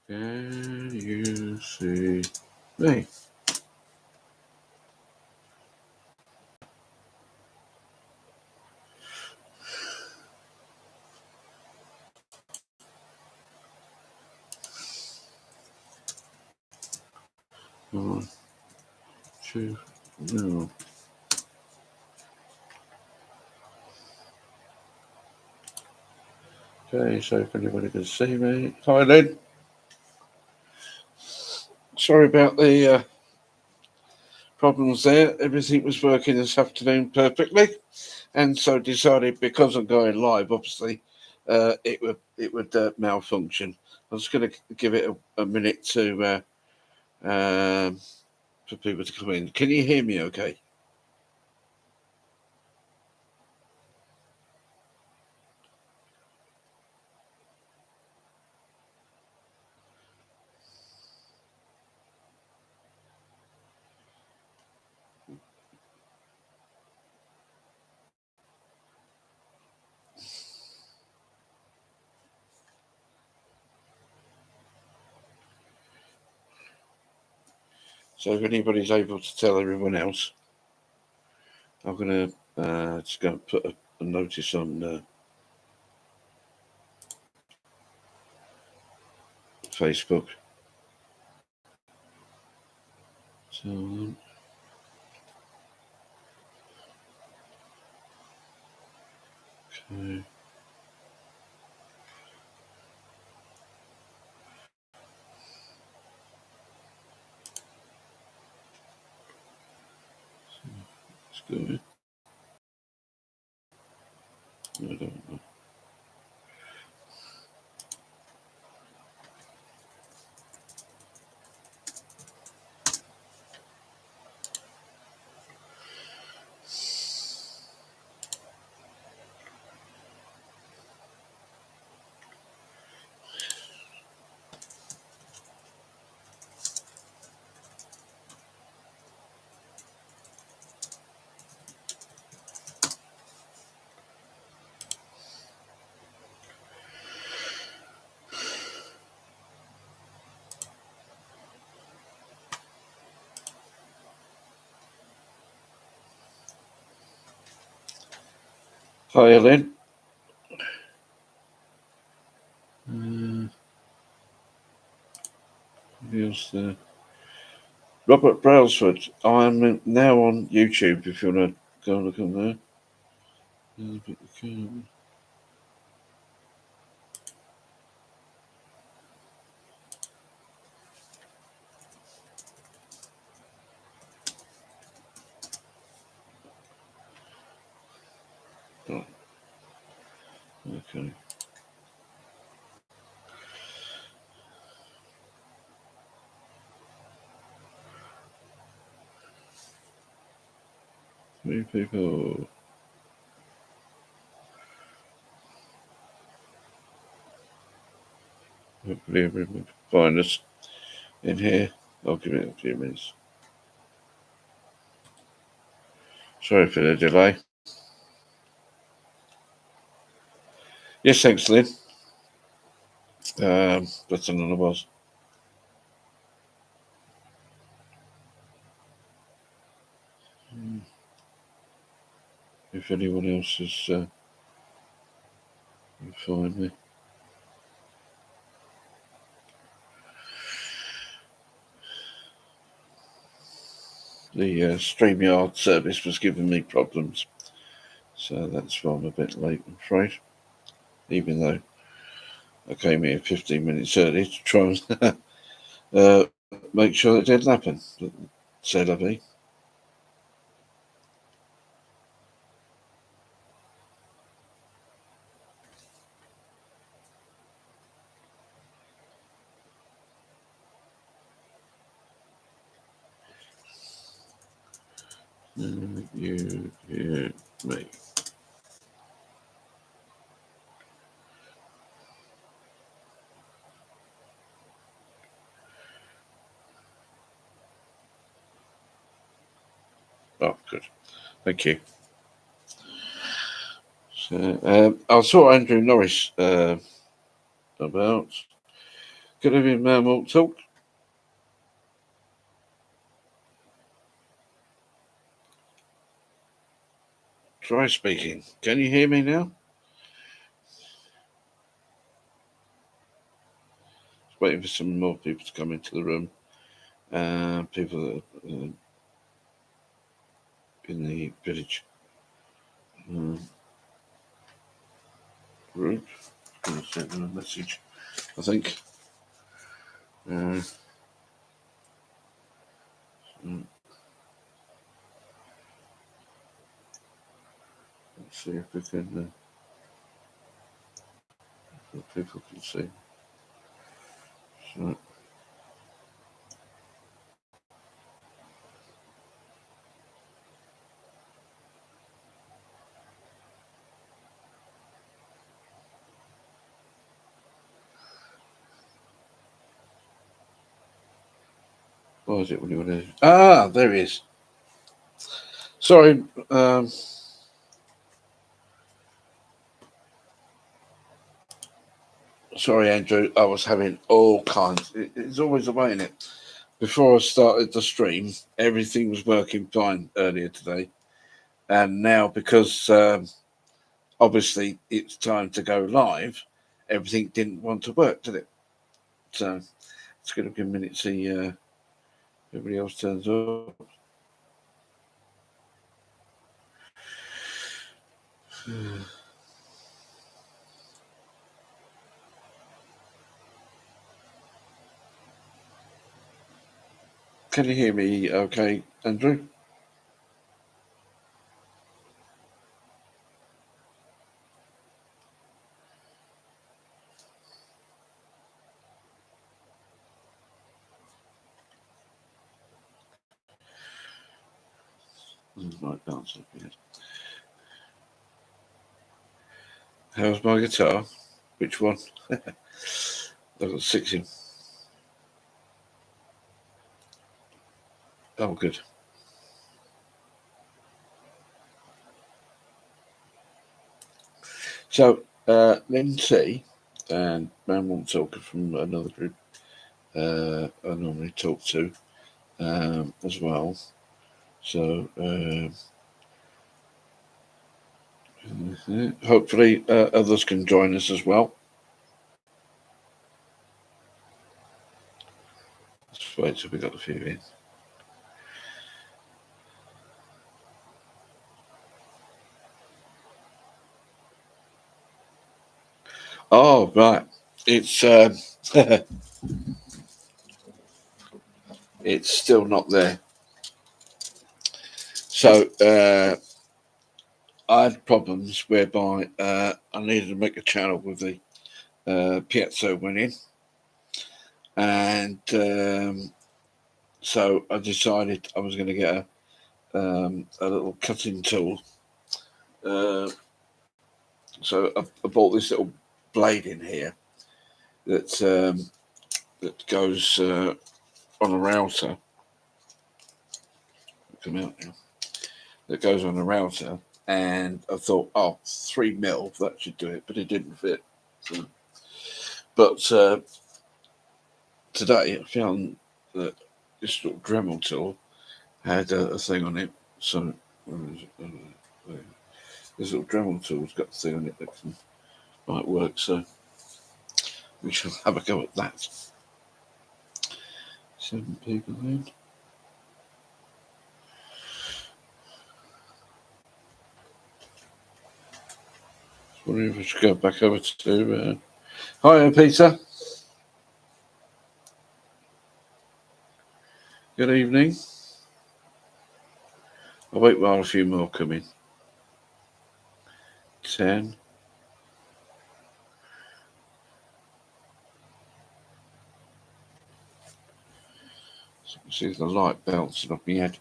Can you see me? One, two, no. Okay, so if anybody can see me. Hi, Lynn. Sorry about the problems there. Everything was working this afternoon perfectly, and so decided because I'm going live, obviously, it would malfunction. I was going to give it a minute to for people to come in. Can you hear me? Okay. So if anybody's able to tell everyone else, I'm going to just go and put a notice on Facebook. So, okay. Let's go. I don't know. Hi, Ellen. Who's there? Robert Brailsford. I'm now on YouTube if you want to go and look on there. Oh, okay. Three people. Hopefully everyone can find us in here. I'll give it a few minutes. Sorry for the delay. Yes, thanks, Lynn. Better than I was. If anyone else is can find me. The StreamYard service was giving me problems, so that's why I'm a bit late, I'm afraid. Even though I came here 15 minutes early to try and make sure that didn't happen. But said I be. You hear me. Oh, good. Thank you. So, I saw Andrew Norris about. Good evening, Malk Talk. Try speaking. Can you hear me now? Just waiting for some more people to come into the room. People that are in the village group. I'm going to send them a message, I think. Let's see if we can. If people can see. So, what is it when you want to? Ah, there he is. Sorry. Sorry, Andrew. I was having all kinds. It's always the way, isn't it? Before I started the stream, everything was working fine earlier today, and now because obviously it's time to go live, everything didn't want to work, did it? So it's going to be a minute to see everybody else turns up. Can you hear me? Okay, Andrew. Right, bounce up here. How's my guitar? Which one? I've got 6 in. Oh, good. So, Lynn T and Man Talker from another group I normally talk to as well. So, hopefully others can join us as well. Let's wait till we got a few in. Oh, right. It's it's still not there. So I had problems whereby I needed to make a channel with the piezo winning, and so I decided I was going to get a little cutting tool. So I bought this little blade in here that that goes on a router. Come out now. That goes on a router, and I thought, oh, 3mm, that should do it, but it didn't fit. So, but today I found that this little Dremel tool had a thing on it. So this little Dremel tool's got a thing on it that might work. So we shall have a go at that. 7 people in. Wondering if I should go back over to. Hi, Peter. Good evening. I'll wait while a few more come in. 10. So you see the light bouncing off my head.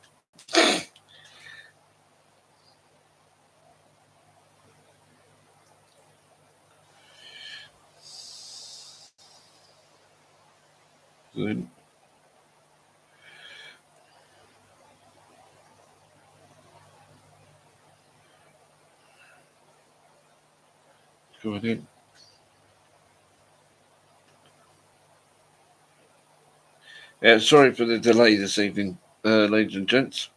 Then going in. Yeah, sorry for the delay this evening, ladies and gents,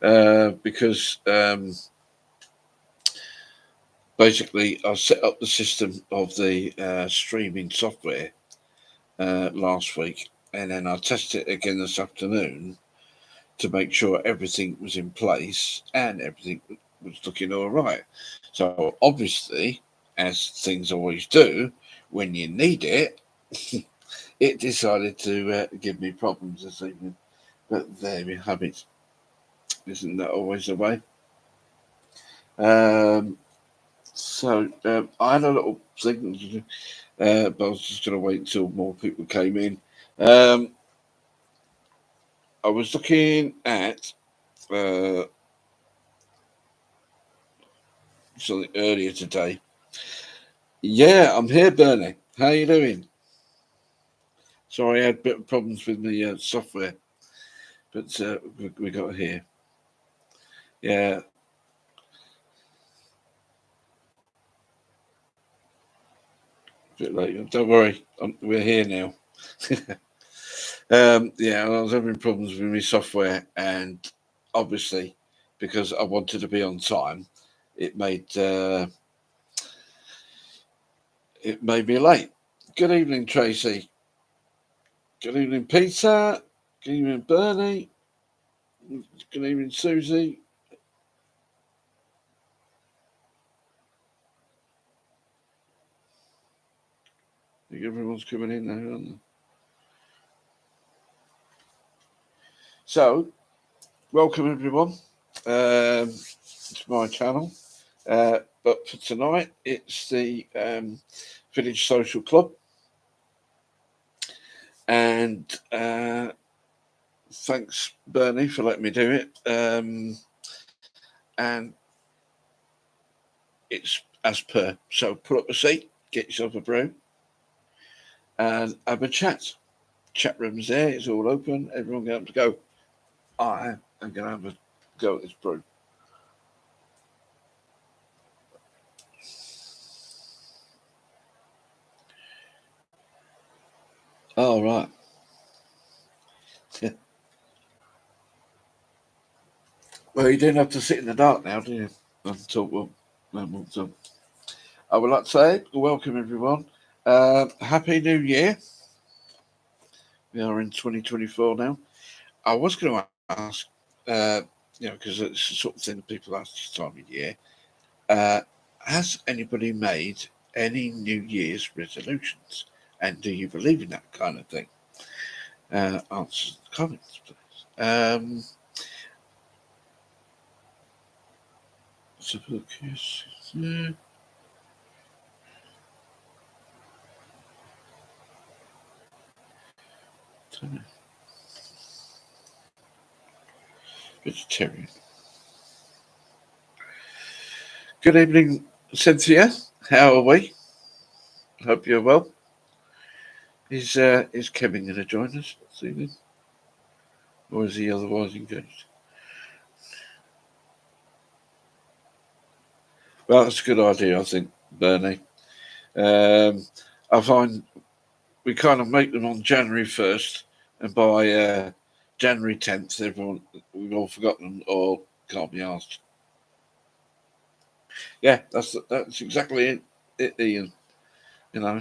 because basically I set up the system of the streaming software last week, and then I tested it again this afternoon to make sure everything was in place and everything was looking all right. So obviously, as things always do, when you need it, it decided to give me problems this evening. But there we have it. Isn't that always the way? Um, so I had a little thing, but I was just going to wait until more people came in. Um, I was looking at uh, something earlier today. Yeah, I'm here, Bernie. How you doing? Sorry, I had a bit of problems with my software, but we got here. Yeah, a bit late. Don't worry, we're here now. Yeah, I was having problems with my software, and obviously, because I wanted to be on time, it made uh, it made me late. Good evening, Tracy. Good evening, Peter. Good evening, Bernie. Good evening, Susie. I think everyone's coming in now, aren't they? So, welcome everyone to my channel. But for tonight, it's the Village Social Club, and thanks, Bernie, for letting me do it. And it's as per. So put up a seat, get yourself a brew, and have a chat. Chat room's there, it's all open. Everyone get up to go. I am going to have a go at this brew. Oh, right. Well, you don't have to sit in the dark now, do you? Until so I would like to say welcome everyone. Happy New Year. We are in 2024 now. I was going to ask, because it's the sort of thing that people ask this time of year. Uh, has anybody made any New Year's resolutions? And do you believe in that kind of thing? Answers in the comments, please. So look, yes, vegetarian. Good evening, Cynthia. How are we? Hope you're well. Is Kevin going to join us this evening, or is he otherwise engaged? Well, that's a good idea, I think, Bernie. Um, I find we kind of make them on January 1st, and by January 10th, we've all forgotten or can't be asked. Yeah, that's exactly it, Ian. You know,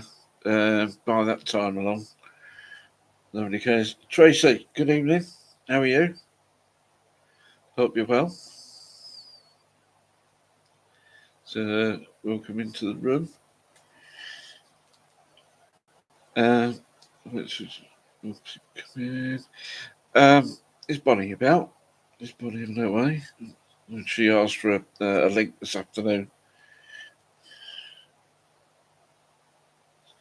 by that time along, nobody cares. Tracy, good evening. How are you? Hope you're well. So, welcome into the room. Um, let's just, oops, come in. Is Bonnie about? Is Bonnie in that way? She asked for a link this afternoon.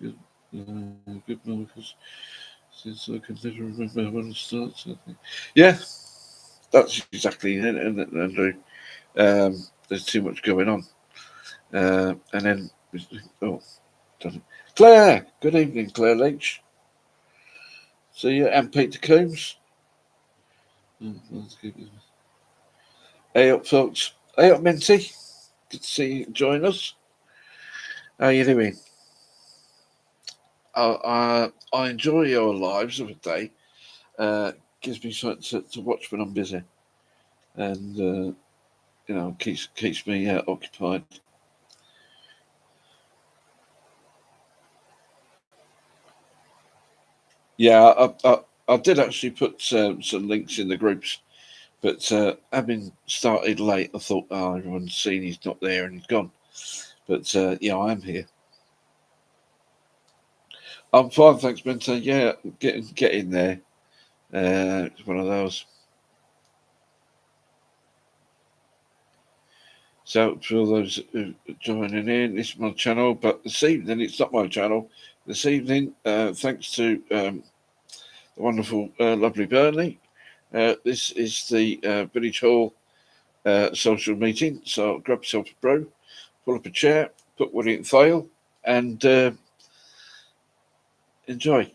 Good, good because since I can never remember when it starts. I think. Yeah, that's exactly it, isn't it, Andrew? There's too much going on. And then, oh, done it. Claire, good evening, Claire Leach. See you, and Peter Coombs. Hey up, folks. Hey up, Minty. Good to see you join us. How you doing? I enjoy your lives of a day. gives me something to watch when I'm busy, and keeps me occupied. Yeah, I did actually put some links in the groups, but having started late, I thought, oh, everyone's seen he's not there and he's gone. But yeah, I am here. I'm fine, thanks, Bento. Yeah, getting there. It's one of those. So for all those who are joining in, this is my channel, but this evening it's not my channel. This evening, thanks to the wonderful, lovely Burnley, this is the Village Hall social meeting. So grab yourself a brew, pull up a chair, put one in fail, and enjoy.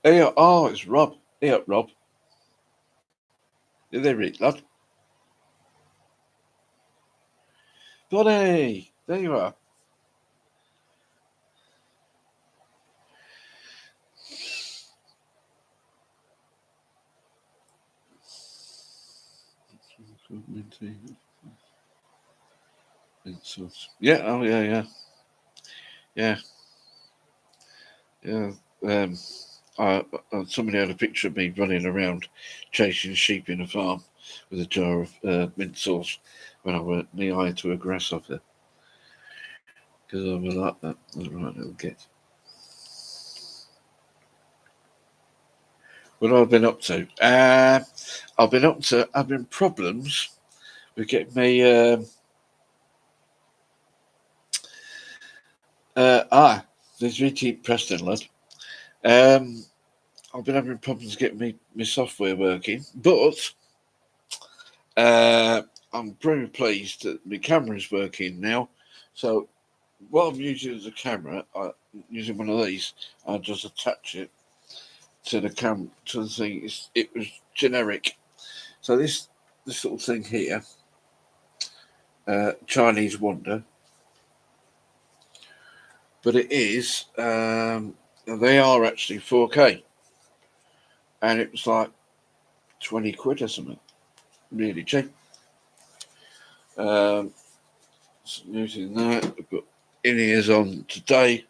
Hey, oh, it's Rob. Hey up, Rob. You there, Rick, lad? Buddy, there you are. Yeah, oh yeah, yeah, yeah. Somebody had a picture of me running around chasing sheep in a farm with a jar of mint sauce when I went knee high to a grasshopper because I was like that. I was a right little git. What have I been up to? I've been up to having problems with getting me. There's VT Preston, lad. I've been having problems getting my software working, but I'm very pleased that my camera is working now. So what I'm using as a camera, I'm using one of these. I just attach it to the to the thing. It was generic. So this little thing here, Chinese Wonder, but it is. They are actually 4K, and it was like 20 quid or something. Really cheap. So using that, I've got in-ears on today.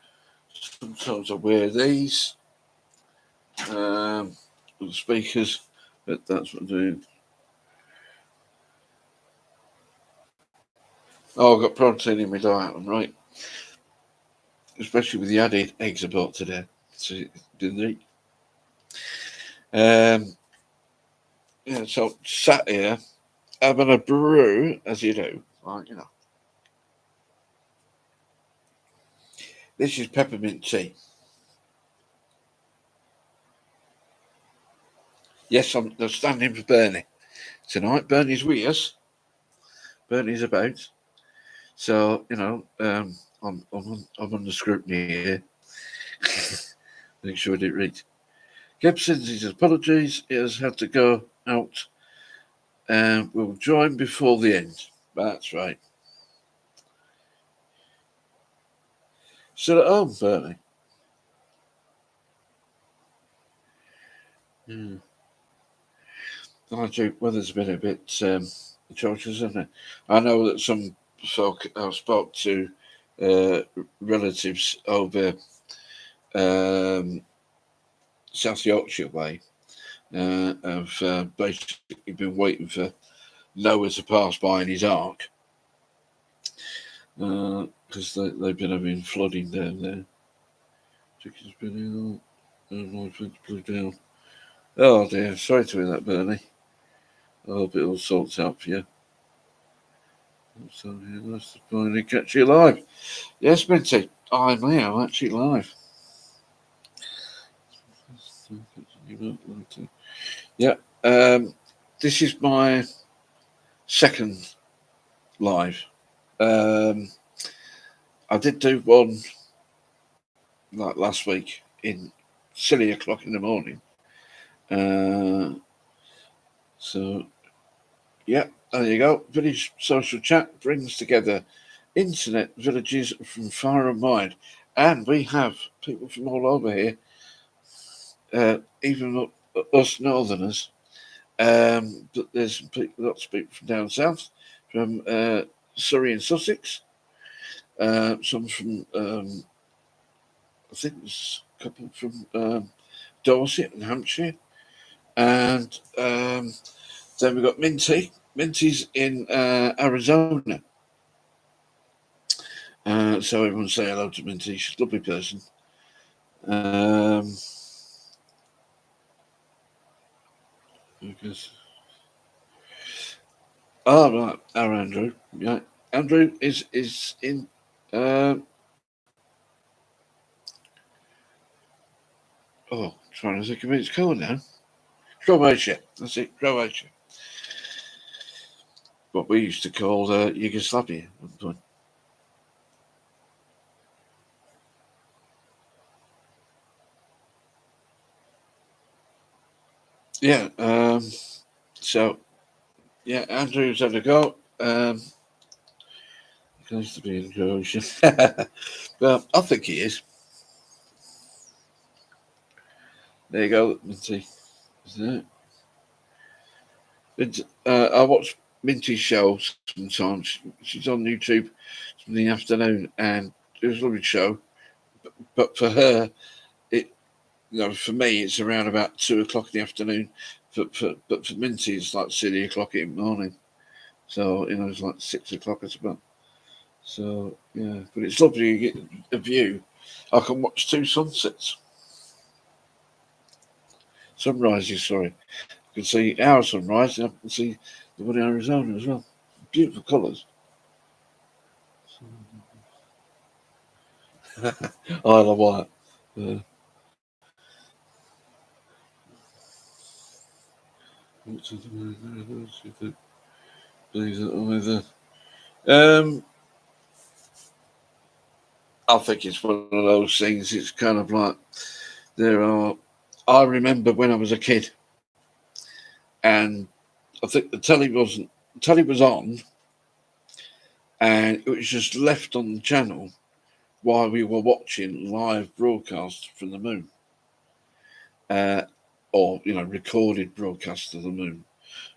Sometimes I wear these with the speakers, but that's what I'm doing. Oh, I've got protein in my diet, I'm right. Especially with the added eggs I bought today. So, didn't eat. Yeah, so sat here having a brew, as you do. Like, this is peppermint tea. Yes, I'm standing for Bernie tonight. Bernie's with us. Bernie's about. So, I'm on the scrutiny here. Make sure I didn't read. Geb sends his apologies. He has had to go out and will join before the end. That's right. Still at home, Bernie. Yeah. Weather's been a bit atrocious, hasn't it? I know that some folk I've spoke to relatives over um, South Yorkshire way have basically been waiting for Noah to pass by in his ark because they've been having flooding down there. Chicken's been ill. My friends blew down. Oh dear, sorry to hear that, Bernie. I hope it all sorts out for you. So yeah, nice to finally catch you live. Yes, Minty, I'm now actually live. Yeah, this is my second live. I did do one like last week in silly o'clock in the morning. So yeah, there you go. Village social chat brings together internet villages from far and wide. And we have people from all over here, even us northerners. But there's lots of people from down south, from Surrey and Sussex. Some from, I think there's a couple from Dorset and Hampshire. And then we've got Minty. Minty's in Arizona. So everyone say hello to Minty. She's a lovely person. Right, our Andrew. Yeah, Andrew is in. Trying to think of it's called now. Croatia. That's it, Croatia. What we used to call Yugoslavia. Yeah. So, yeah, Andrew's had a go. He used to be in Croatia. Well, I think he is. There you go. Let's see. Isn't it? I watch Minty's show sometimes. She's on YouTube in the afternoon, and it was a lovely show. But for her, for me, it's around about 2 o'clock in the afternoon. But for Minty, it's like 3 o'clock in the morning. So it's like 6 o'clock as well. So yeah, but it's lovely. You get a view. I can watch 2 sunsets, sunrises. Sorry, I can see our sunrise, and I can see the one in Arizona as well. Beautiful colours. Isle of Wight. I think it's one of those things. It's kind of like I remember when I was a kid, and I think the telly was on, and it was just left on the channel while we were watching live broadcasts from the moon, or recorded broadcasts of the moon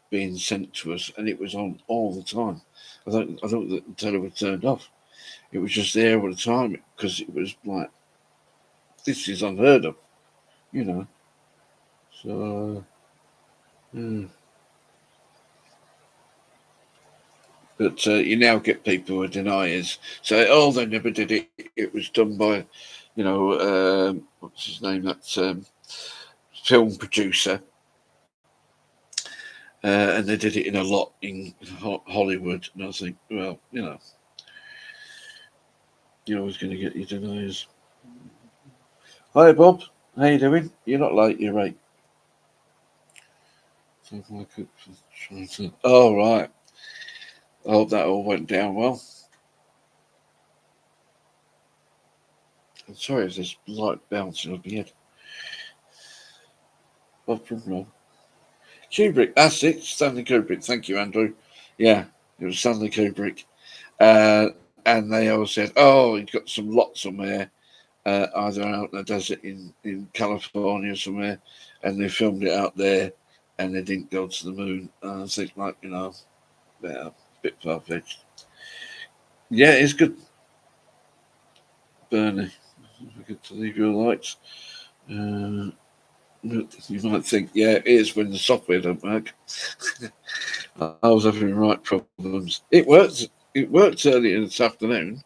being sent to us, and it was on all the time. I don't think the telly was turned off. It was just there all the time because it was like, this is unheard of, you know. So, but you now get people who are deniers say, "Oh, they never did it. It was done by, what's his name? That film producer, and they did it in a lot in Hollywood." And I think, well, you're always going to get your deniers. Hi, Bob. How you doing? You're not late. You're right. Oh, right. I hope that all went down well. I'm sorry if there's light bouncing off my head. Bob from Rob. Kubrick, that's it. Stanley Kubrick. Thank you, Andrew. Yeah, it was Stanley Kubrick. And they all said, oh, he'd got some lot somewhere, either out in the desert in California somewhere, and they filmed it out there, and they didn't go to the moon. And I think, a bit far fetched. Yeah, it's good, Bernie. Good to leave your lights. You might think, yeah, it is when the software don't work. I was having right problems. It worked. It worked earlier this afternoon.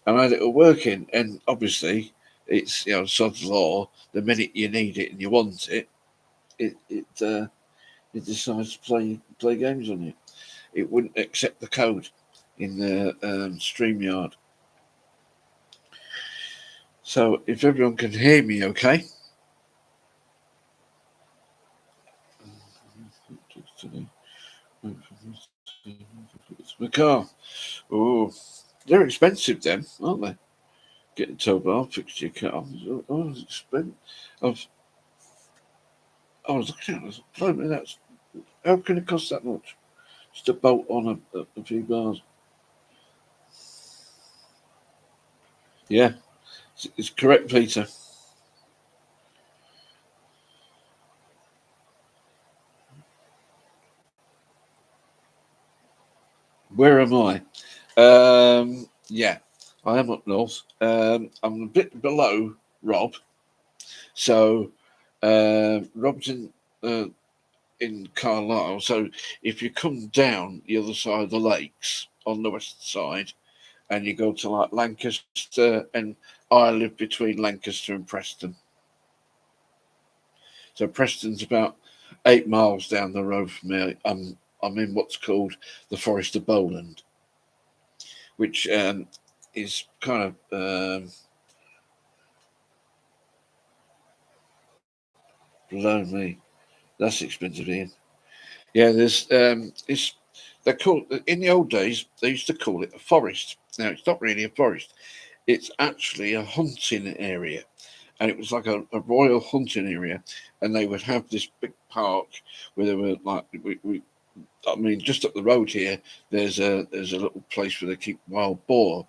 I had it all working, and obviously, it's Sod's law. The minute you need it and you want it, it decides to play games on you. It wouldn't accept the code in the StreamYard. So if everyone can hear me, okay. It's my car. Oh, they're expensive, then, aren't they? Getting told, I'll fix your car. Oh, it's expensive. I was looking at it. I was, how can it cost that much? Just a bolt on a few bars. Yeah, it's correct, Peter. Where am I? Yeah, I am up north. I'm a bit below Rob. So Rob's in Carlisle. So if you come down the other side of the lakes on the west side, and you go to like Lancaster, and I live between Lancaster and Preston. So Preston's about 8 miles down the road from me. I'm in what's called the Forest of Bowland, which is kind of below me. That's expensive, Ian. Yeah, there's it's they call in the old days they used to call it a forest. Now it's not really a forest. It's actually a hunting area, and it was like a royal hunting area, and they would have this big park where they were like I mean, just up the road here, there's a little place where they keep wild boar.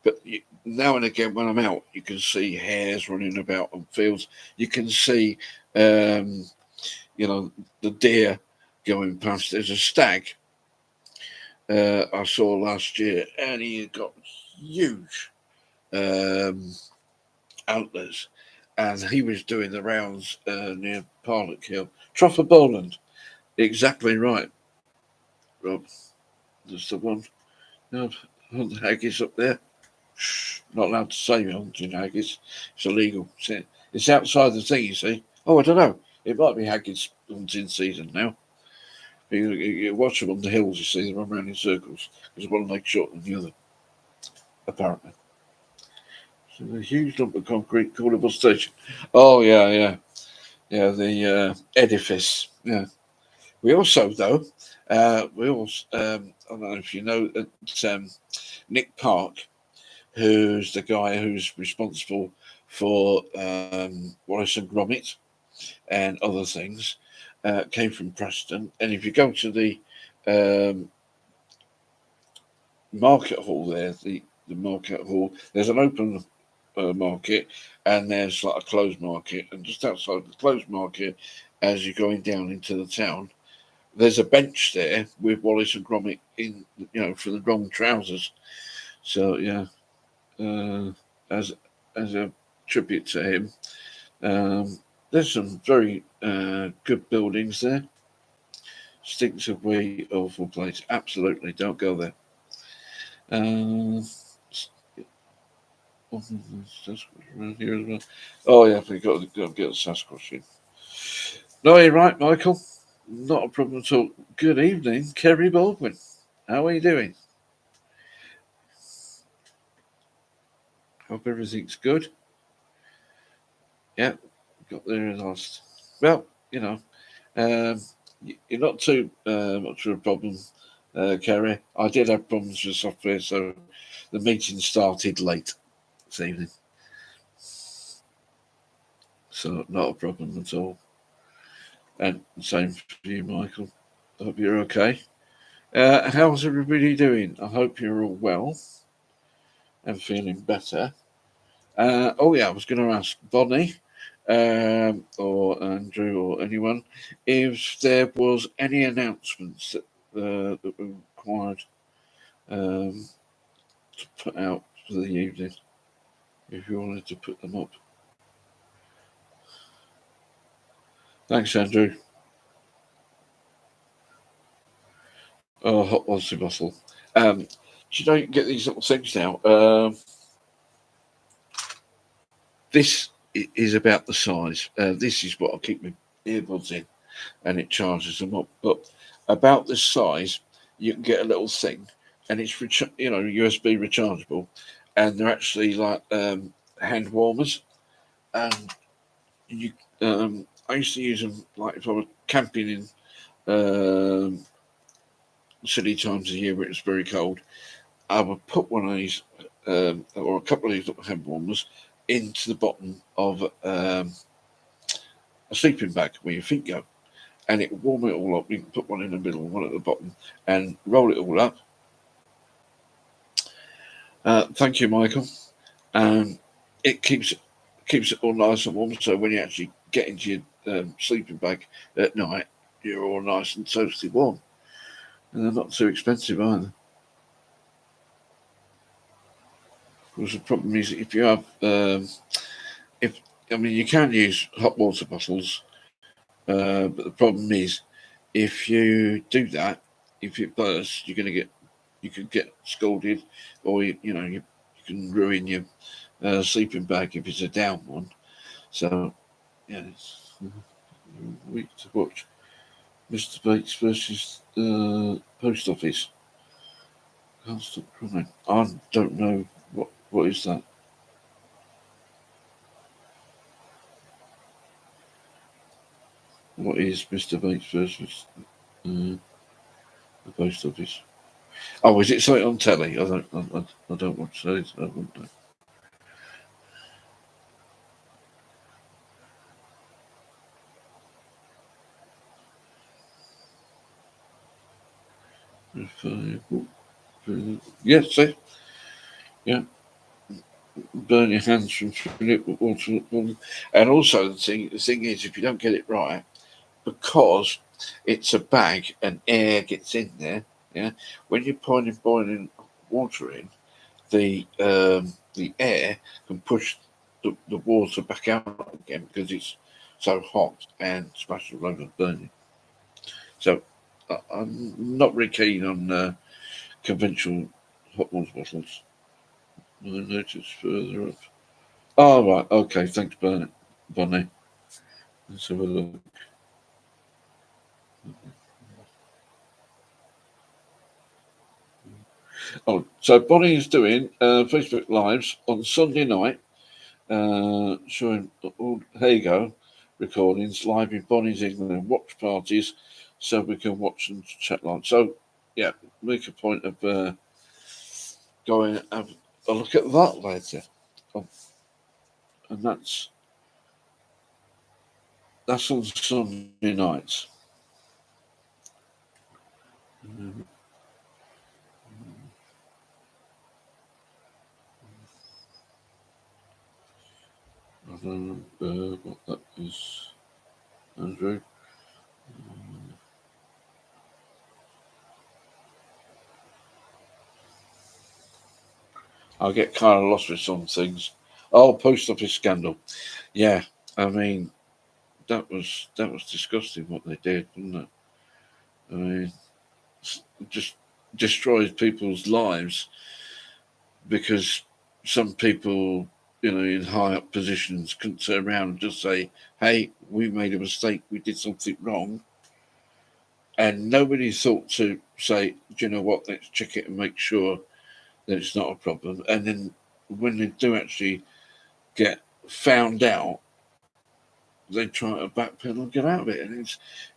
But now and again, when I'm out, you can see hares running about on fields. You can see, um, the deer going past. There's a stag I saw last year, and he got huge um, antlers, and he was doing the rounds near Parlock Hill, Trough of Bowland. Exactly right, Rob. That's the one. No, hunt haggis up there. Shh, not allowed to say hunting haggis. It's illegal. It's outside the thing, you see. Oh, I don't know. It might be haggis hunting season now. You watch them on the hills, you see them run around in circles. There's one leg shorter than the other, apparently. So a huge lump of concrete called a bus station. Oh, yeah, yeah. Yeah, the edifice. Yeah. We also, though, I don't know if you know, Nick Park, who's the guy who's responsible for Wallace and Gromit and other things, came from Preston. And if you go to the um, market hall there, the market hall, there's an open market and there's like a closed market. And just outside the closed market, as you're going down into the town, there's a bench there with Wallace and Gromit in, for the wrong trousers. So, yeah, uh, as as a tribute to him. There's some very good buildings there. Stinks of wee, awful place. Absolutely, don't go there. Um, Sasquatch around here as well. Oh yeah, we got to get the Sasquatch in. No, you're right, Michael. Not a problem at all. Good evening, Kerry Baldwin. How are you doing? Hope everything's good. Yeah, got there at last. Well, um, you're not too much of a problem, Kerry. I did have problems with software, so the meeting started late this evening. So not a problem at all. And same for you, Michael. I hope you're okay. How's everybody doing? I hope you're all well and feeling better. Oh yeah, I was going to ask Bonnie or Andrew or anyone if there was any announcements that were required um, to put out for the evening. If you wanted to put them up. Thanks, Andrew. Oh, hot water bottle. Do you know you can get these little things now? This is about the size. This is what I keep my earbuds in, and it charges them up. But about this size, you can get a little thing, and it's USB rechargeable, and they're actually like hand warmers. And you, I used to use them like if I was camping in silly times of year where it's very cold. I would put one of these or a couple of these little hand warmers into the bottom of a sleeping bag where your feet go, and it will warm it all up. You can put one in the middle, one at the bottom, and roll it all up. Thank you, Michael. and it keeps it all nice and warm. So when you actually get into your sleeping bag at night, you're all nice and toasty warm, and they're not too expensive either. Because the problem is, if you have, if I mean, you can use hot water bottles, but the problem is, if you do that, if it bursts, you could get scolded, or you can ruin your sleeping bag if it's a down one. So yeah, it's a week to watch. Mr. Bates versus Post Office. Can't stop crying. I don't know what is that. What is Mr. Bates versus the Post Office? Oh, is it something on telly? I don't watch those. I wouldn't know. Yes, see? Yeah. Burn your hands from filling it with water. And also, the thing is, if you don't get it right, because it's a bag and air gets in there, yeah, when you're pouring boiling water in, the air can push the water back out again because it's so hot and splash all over and burn you. So I'm not really keen on conventional hot water bottles. I noticed further up. Oh, right. Okay. Thanks, Bonnie. Let's have a look. Oh, so Bonnie is doing Facebook Lives on Sunday night, showing all, here you go, recordings live in Bonnie's England watch parties, so we can watch and chat live. So, yeah, make a point of going and have a look at that later. Oh, and that's on Sunday nights. I don't know what that is, Andrew. I get kind of lost with some things. Oh, post office scandal. Yeah, I mean that was disgusting what they did, wasn't it? I mean, just destroys people's lives because some people, in high up positions, couldn't turn around and just say, "Hey, we made a mistake. We did something wrong," and nobody thought to say, "Do you know what? Let's check it and make sure that it's not a problem." And then when they do actually get found out, they try to backpedal and get out of it, and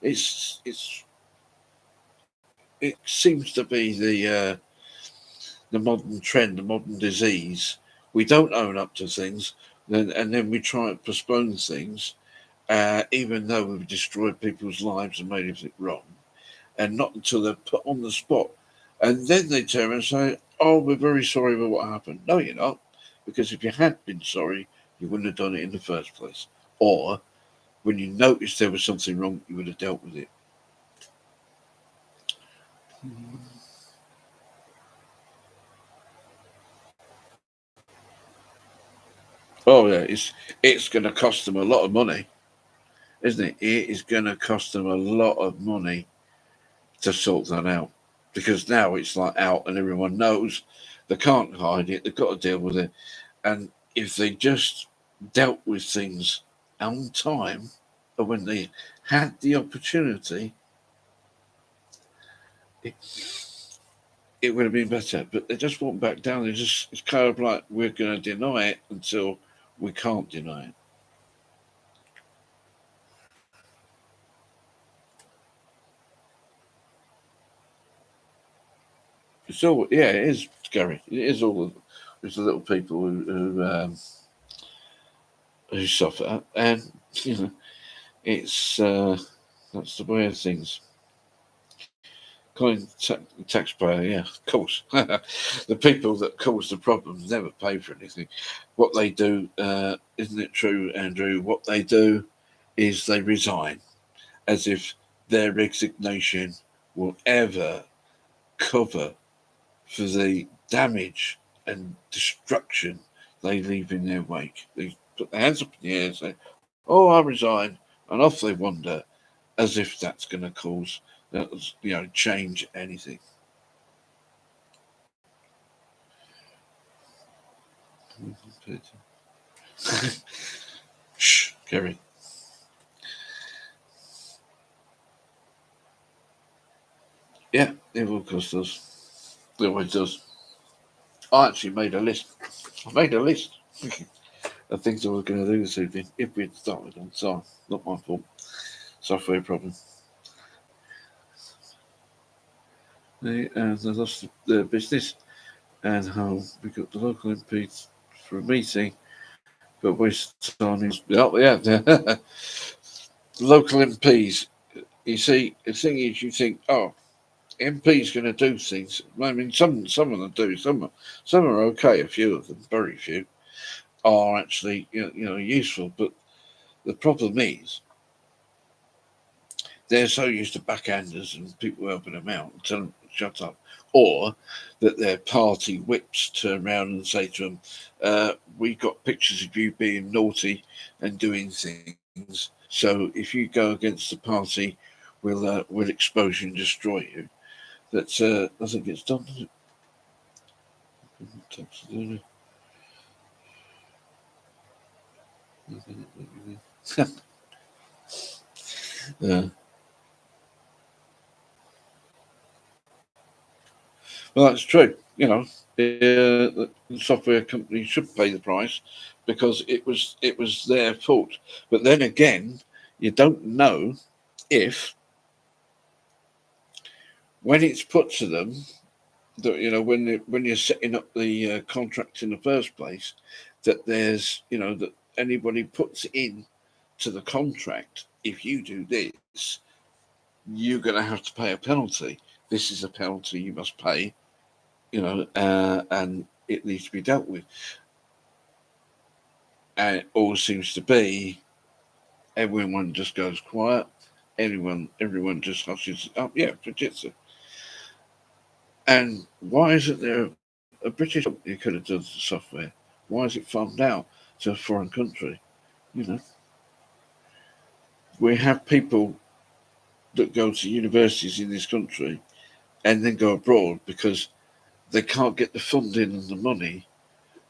it's it seems to be the modern trend, the modern disease. We don't own up to things, and then we try to postpone things, even though we've destroyed people's lives and made everything wrong, and not until they're put on the spot, and then they turn and say, "Oh, we're very sorry for what happened." No, you're not, because if you had been sorry, you wouldn't have done it in the first place, or when you noticed there was something wrong, you would have dealt with it. Oh yeah, it's going to cost them a lot of money, isn't it? It is going to cost them a lot of money to sort that out because now it's like out and everyone knows they can't hide it. They've got to deal with it, and if they just dealt with things on time or when they had the opportunity, it, it would have been better. But they just won't back down. It's kind of like we're going to deny it until we can't deny it. It's all, yeah, it is scary. It is all it's the little people who suffer, and it's that's the way of things. Kind taxpayer, yeah, of course. The people that cause the problems never pay for anything. What they do, isn't it true, Andrew? What they do is they resign, as if their resignation will ever cover for the damage and destruction they leave in their wake. They put their hands up in the air and say, "Oh, I resign," and off they wander, as if that's going to cause, change anything. Shh, Gary. Yeah, it will cost us. It always does. I actually made a list. I made a list of things I was going to do this evening if we'd started on time. Not my fault. Software problem. And I lost the business and how we got the local MPs for a meeting, but wasted time. Oh, yeah. Local MPs. You see, the thing is, you think, oh, MP's going to do things. I mean, some of them do. Some are okay. A few of them, very few, are actually useful. But the problem is they're so used to backhanders and people helping them out and tell them to shut up, or that their party whips turn around and say to them, "We got pictures of you being naughty and doing things. So if you go against the party, we'll expose you and destroy you." That nothing gets done, does it? Yeah. Well, that's true. The software company should pay the price because it was their fault. But then again, you don't know if when it's put to them that when you're setting up the contract in the first place, that there's that anybody puts in to the contract. If you do this, you're going to have to pay a penalty. This is a penalty you must pay. And it needs to be dealt with. And it all seems to be everyone just goes quiet. Everyone just hushes up. Yeah, Fujitsu. And why isn't there a British company could have done the software? Why is it farmed out to a foreign country? You know, we have people that go to universities in this country and then go abroad because they can't get the funding and the money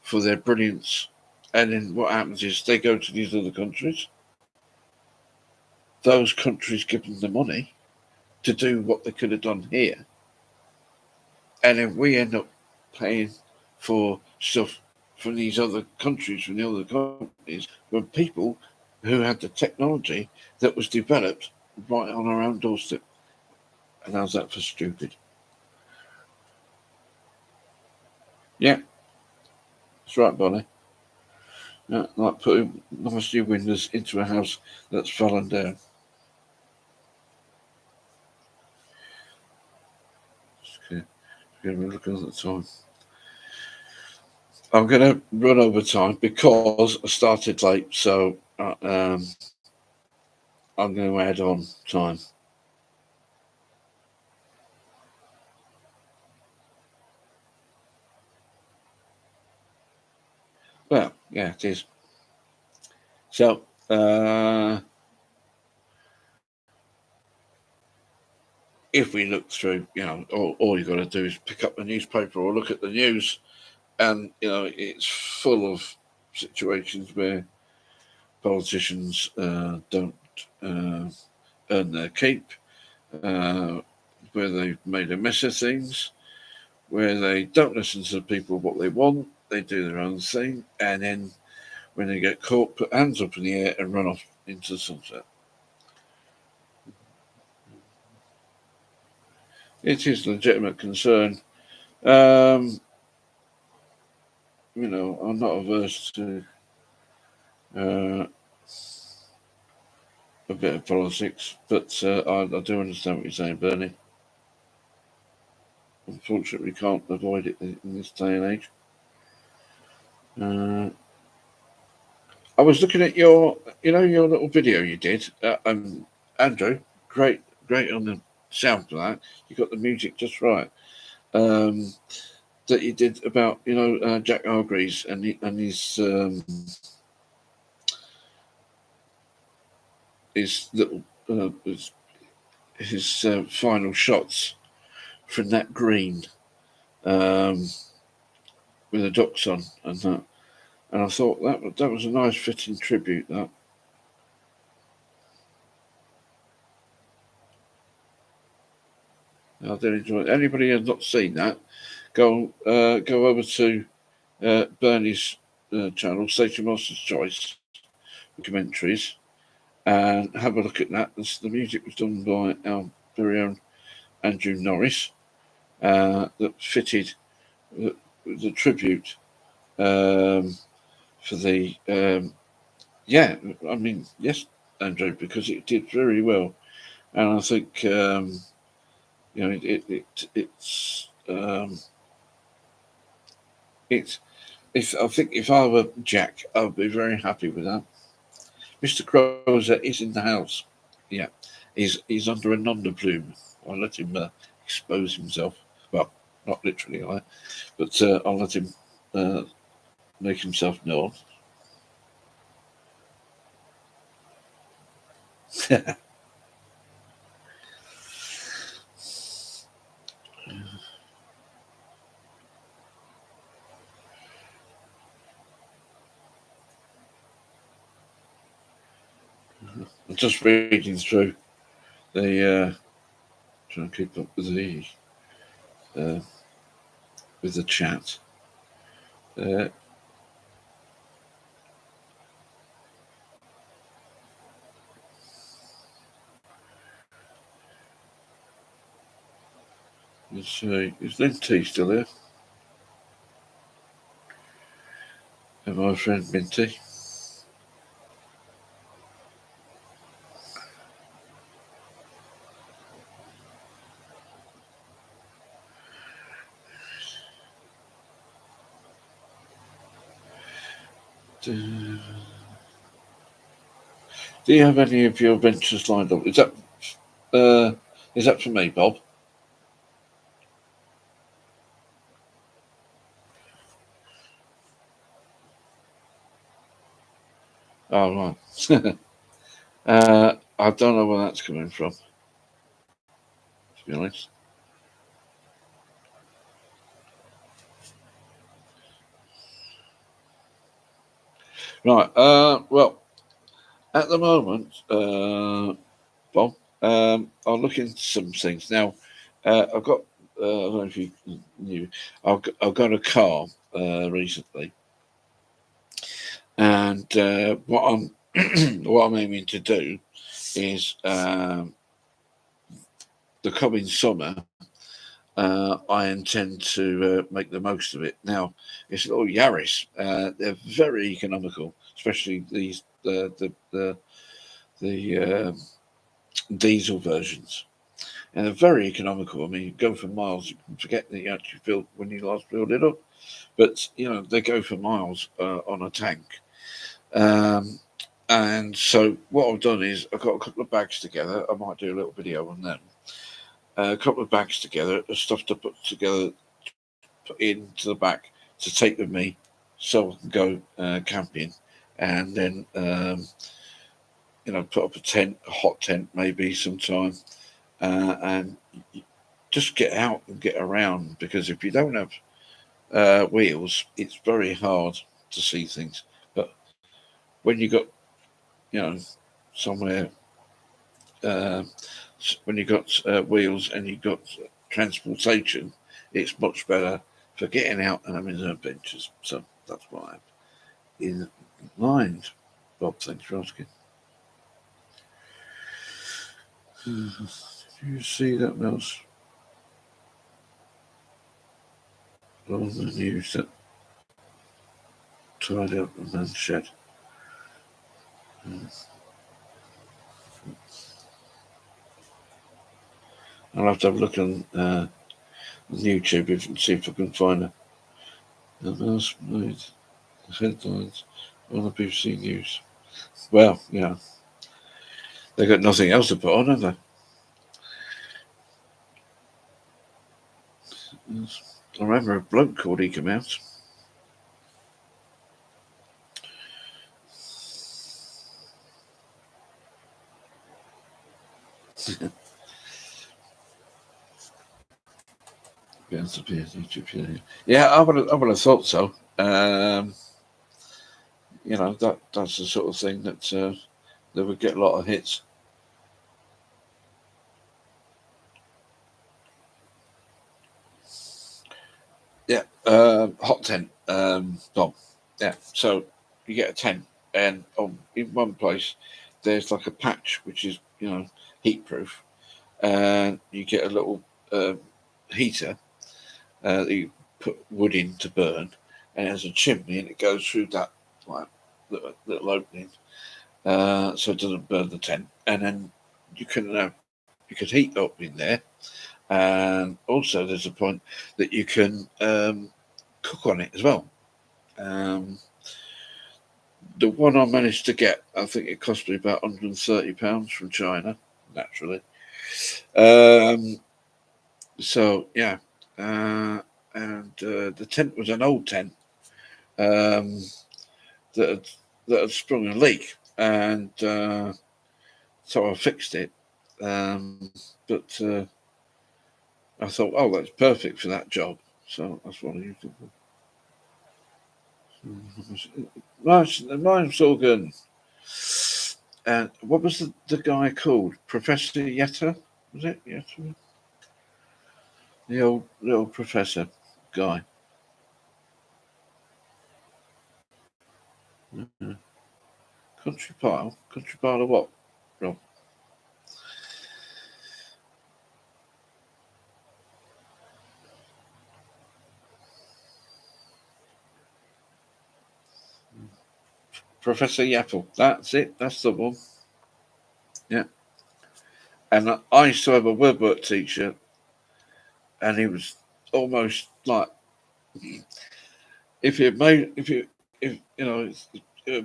for their brilliance. And then what happens is they go to these other countries. Those countries give them the money to do what they could have done here. And then we end up paying for stuff from these other countries, from the other companies, from people who had the technology that was developed right on our own doorstep. And how's that for stupid? Yeah, that's right, Bonnie. Yeah, like putting nice new windows into a house that's fallen down. Okay, we're looking at the time. I'm going to run over time because I started late, so I'm going to add on time. Well, yeah, it is. So, if we look through, all you've got to do is pick up the newspaper or look at the news, and it's full of situations where politicians don't earn their keep, uh, where they've made a mess of things, where they don't listen to the people what they want, they do their own thing, and then when they get caught, put hands up in the air and run off into the sunset. It is a legitimate concern. Um, I'm not averse to uh, a bit of politics, but I do understand what you're saying, Bernie. unfortunately, we can't avoid it in this day and age. I was looking at your little video you did, Andrew. Great on the sound for that. You got the music just right. That you did about Jack Hargreaves and his little his final shots from that green with the ducks on and that. And I thought that was a nice fitting tribute. That I did enjoy it. Anybody who's not seen that, go over to Bernie's channel, Station Master's Choice documentaries, and have a look at that. The music was done by our very own Andrew Norris. That fitted the tribute for the I mean, yes, Andrew, because it did very well, and I think it's I think if I were Jack, I would be very happy with that. Mr. Crozer is in the house. Yeah, he's under a nonder plume. I'll let him expose himself. Well, not literally, but I'll let him make himself known. I'm just reading through the trying to keep up with the chat. Is Linty still here? And my friend Minty. Do you have any of your ventures lined up? Is that for me, Bob? Oh right. I don't know where that's coming from, to be honest. Right. Well, at the moment, Bob, I'll look into some things now. I've got. I don't know if you knew. I've got a car recently, and what I'm what I'm aiming to do is the coming summer. I intend to make the most of it. Now, it's a little Yaris. They're very economical, especially the diesel versions, and they're very economical. I mean, you go for miles, you can forget that you actually filled when you last filled it up, but they go for miles on a tank. And so what I've done is I've got a couple of bags together. I might do a little video on them. A couple of bags together, stuff to put together, put into the back to take with me, so I can go camping, and then put up a hot tent maybe sometime, and just get out and get around. Because if you don't have wheels, it's very hard to see things. But when you got somewhere, uh, when you got wheels and you got transportation, it's much better for getting out and having adventures. So that's what I have in mind. Bob, thanks for asking. Do you see that mouse on the news that tied up a man's shed? I'll have to have a look on on YouTube and see if I can find it. The mouse made headlines on the BBC News. Well, yeah, they got nothing else to put on, have they? I remember a bloke called Eka Mouse. Yeah, I would have thought so. That's the sort of thing that would get a lot of hits. Yeah, hot tent, Bob. Yeah, so you get a tent, and in one place there's like a patch which is heat proof, and you get a little heater that you put wood in to burn, and it has a chimney, and it goes through that like little opening, so it doesn't burn the tent, and then you can heat up in there, and also there's a point that you can cook on it as well. The one I managed to get, I think it cost me about £130 from China, naturally. So yeah, and the tent was an old tent um, that had sprung a leak, and so I fixed it. But I thought, oh, that's perfect for that job. So that's what I used it for. Mine's all good. And what was the guy called? Professor Yetta? Was it Yetta? The old professor guy. Yeah. Country pile of what, Rob? Professor Yappel. That's it. That's the one. Yeah. And I used to have a woodwork teacher, and he was almost like if it's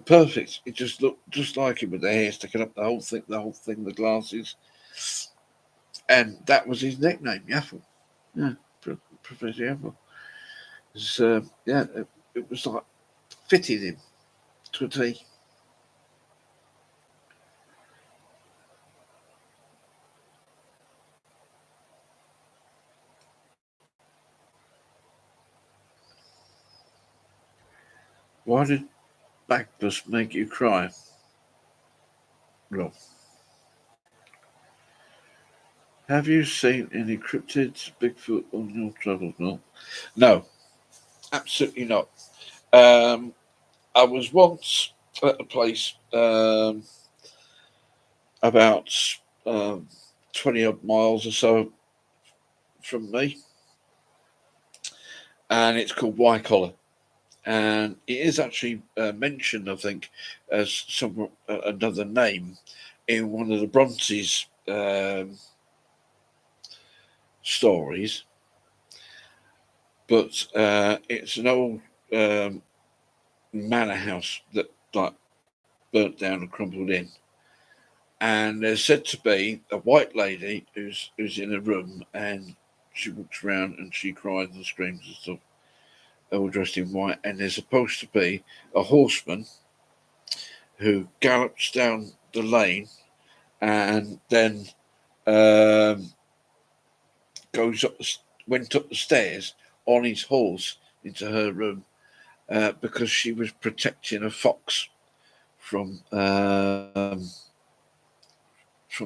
perfect. It just looked just like him with the hair sticking up, the whole thing, the glasses, and that was his nickname, Yaffle. Yeah, Professor Yaffle. It was like fitted him to a T. Why did Bagpuss make you cry, Rob? Have you seen any cryptids, Bigfoot, on your travels? No, absolutely not. Um, I was once at a place about um, 20 odd miles or so from me, and it's called Wycoller. And it is actually mentioned, I think, as another name in one of the Brontes stories. But it's an old um, manor house that like burnt down and crumbled in. And there's said to be a white lady who's in a room, and she walks around and she cries and screams and stuff, all dressed in white. And there's supposed to be a horseman who gallops down the lane and then um, goes went up the stairs on his horse into her room because she was protecting a fox from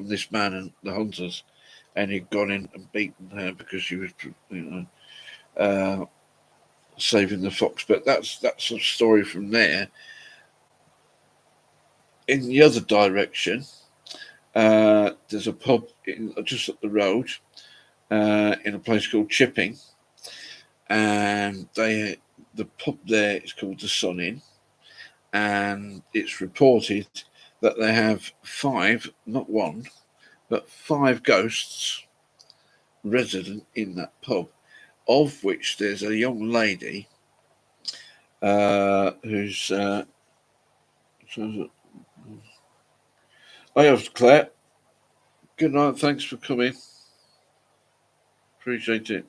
this man and the hunters, and he'd gone in and beaten her because she was, uh, saving the fox. But that's a story from there. In the other direction, there's a pub just up the road in a place called Chipping, and the pub there is called the Sun Inn, and it's reported that they have five, not one, but five ghosts resident in that pub. of which there's a young lady who's. Hi, Claire. Good night. Thanks for coming. Appreciate it.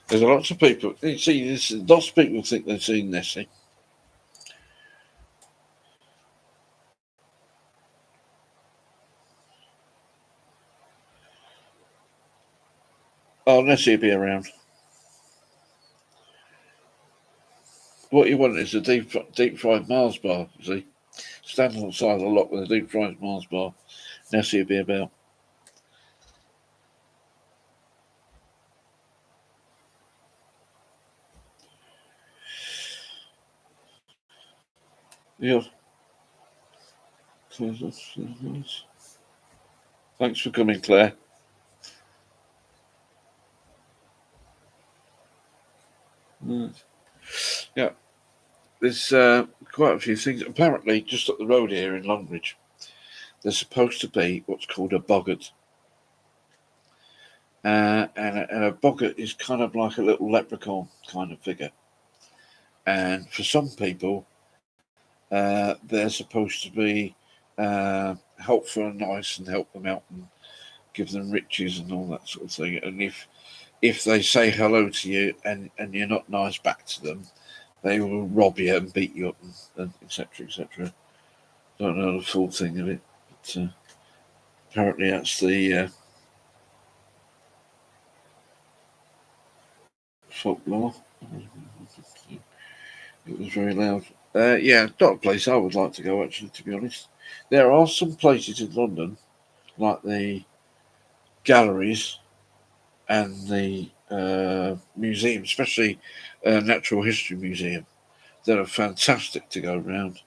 There's lots of people. You see, lots of people think they've seen Nessie. Oh, Nessie will be around. What you want is a deep fried Mars bar. You see, stand on the side of the lot with a deep fried Mars bar. Nessie will be about. Yeah. Thanks for coming, Claire. Yeah, there's quite a few things. Apparently, just up the road here in Longridge, there's supposed to be what's called a boggart. And a boggart is kind of like a little leprechaun kind of figure. And for some people, they're supposed to be helpful and nice and help them out and give them riches and all that sort of thing. And if they say hello to you and you're not nice back to them, they will rob you and beat you up and etc. etc. Don't know the full thing of it, but apparently that's the folklore. It was very loud. Yeah, not a place I would like to go, actually, to be honest. There are some places in London, like the galleries and the museum, especially Natural History Museum, that are fantastic to go round.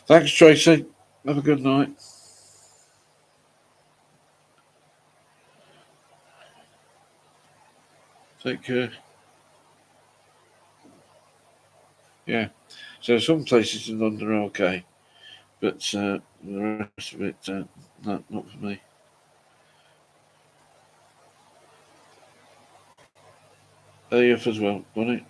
Thanks, Tracy. Have a good night. Take care. Yeah. So some places in London are okay, but the rest of it, no, not for me. AF as well, Bonnie.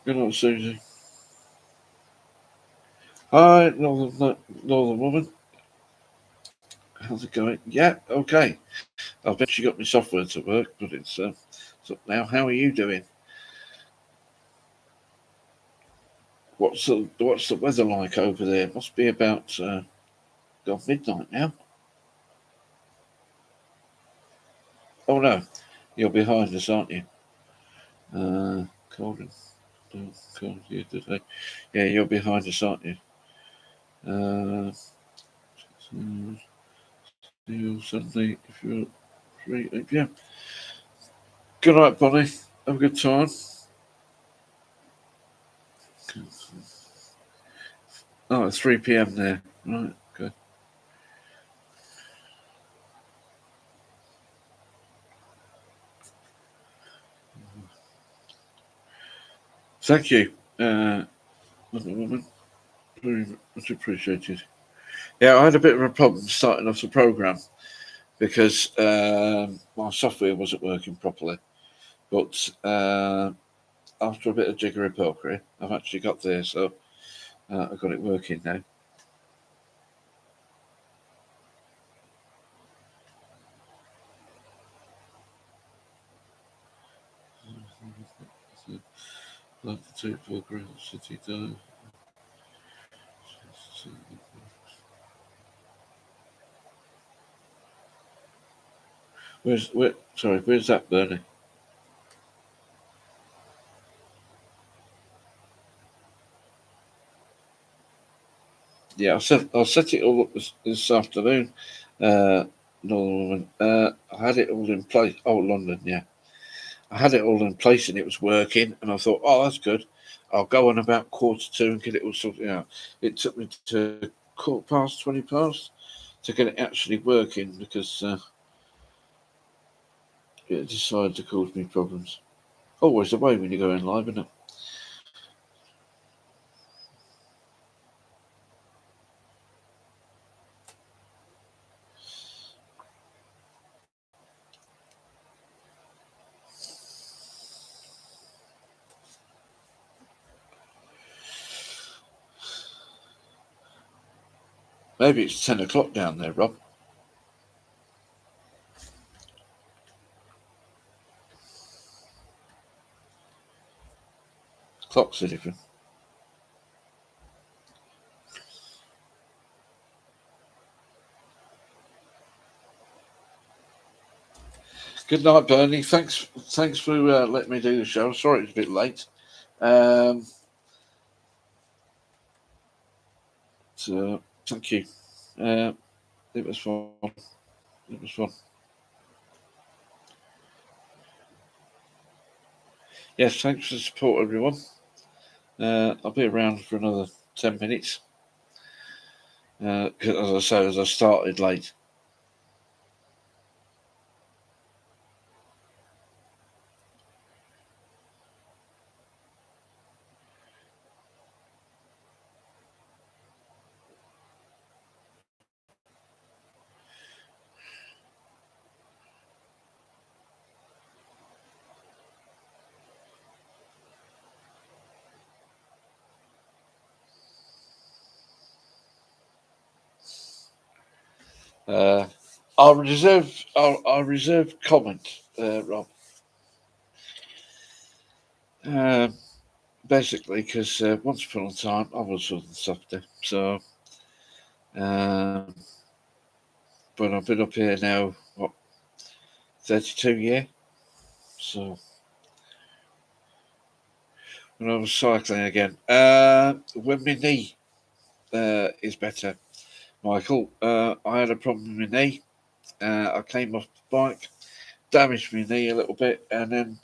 Good night, Susie. Hi, Northern woman. How's it going? Yeah, okay. I've actually got my software to work, but it's up now. How are you doing? What's the weather like over there? It must be about midnight now. Oh no, you're behind us, aren't you? Cold cold here today. Yeah, you're behind us, aren't you? Uh, Sunday if you're free. Yeah. Good night, Bonnie. Have a good time. Oh, it's 3 p.m. there. Right, okay. Thank you, woman. Very much appreciated. Yeah, I had a bit of a problem starting off the program because my software wasn't working properly. But after a bit of jiggery pokery, I've actually got there, so I've got it working now. Like the 2 Grand City Dive. Where's that, Bernie? Yeah, I'll set it all up this afternoon. Northern woman. I had it all in place. Oh, London, yeah. I had it all in place and it was working, and I thought, oh, that's good. I'll go on about 1:45 and get it all sorted out. It took me to 1/4 past, 20 past to get it actually working because it decided to cause me problems. Always the way when you're going live, isn't it? Maybe it's 10 o'clock down there, Rob. Clocks are different. Good night, Bernie. Thanks for letting me do the show. Sorry it's a bit late. So thank you. It was fun. It was fun. Yes, thanks for the support, everyone. I'll be around for another 10 minutes. Because as I said, as I started late. I'll reserve comment, Rob. Basically, because once upon a time I was Southern Softer, so but I've been up here now, 32 years. So when I was cycling again, when my knee is better, Michael, I had a problem with my knee. I came off the bike, damaged my knee a little bit, and then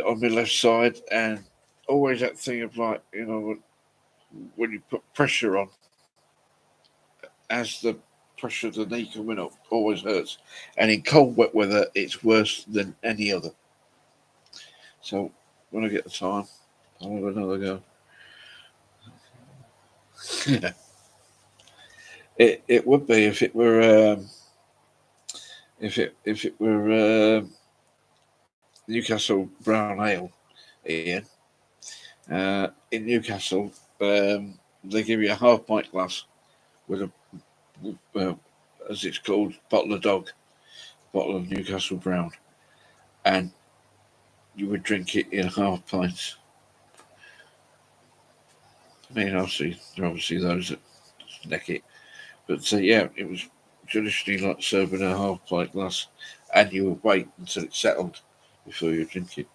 on my left side, and always that thing of like, when you put pressure on, as the pressure of the knee coming up always hurts, and in cold wet weather it's worse than any other. So when I get the time, I'll have another go. It would be if it were Newcastle Brown Ale, Ian. In Newcastle, they give you a half pint glass with a, as it's called, bottle of dog, bottle of Newcastle Brown, and you would drink it in half pints. I mean, obviously, there are obviously those that neck it, but yeah, it was traditionally like serving a half pint glass, and you would wait until it settled before you drink it.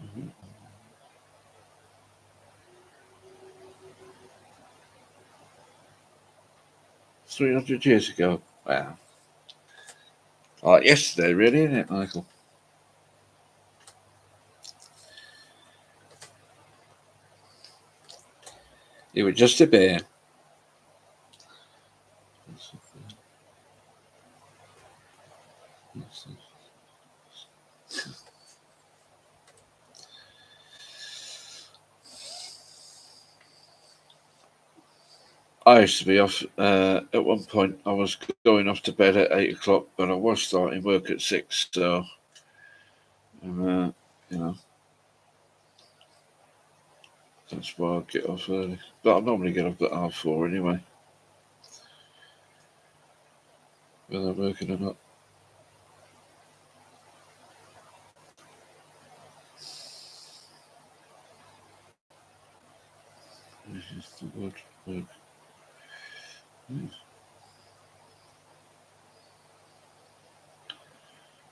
Mm-hmm. 300 years ago. Wow. Like yesterday, really, isn't it, Michael? You were just a bear. I used to be off. At one point, I was going off to bed at 8 o'clock, but I was starting work at 6. So, you know, that's why I get off early. But I normally get up at 4:30 anyway, whether I'm working or not. This is the word work.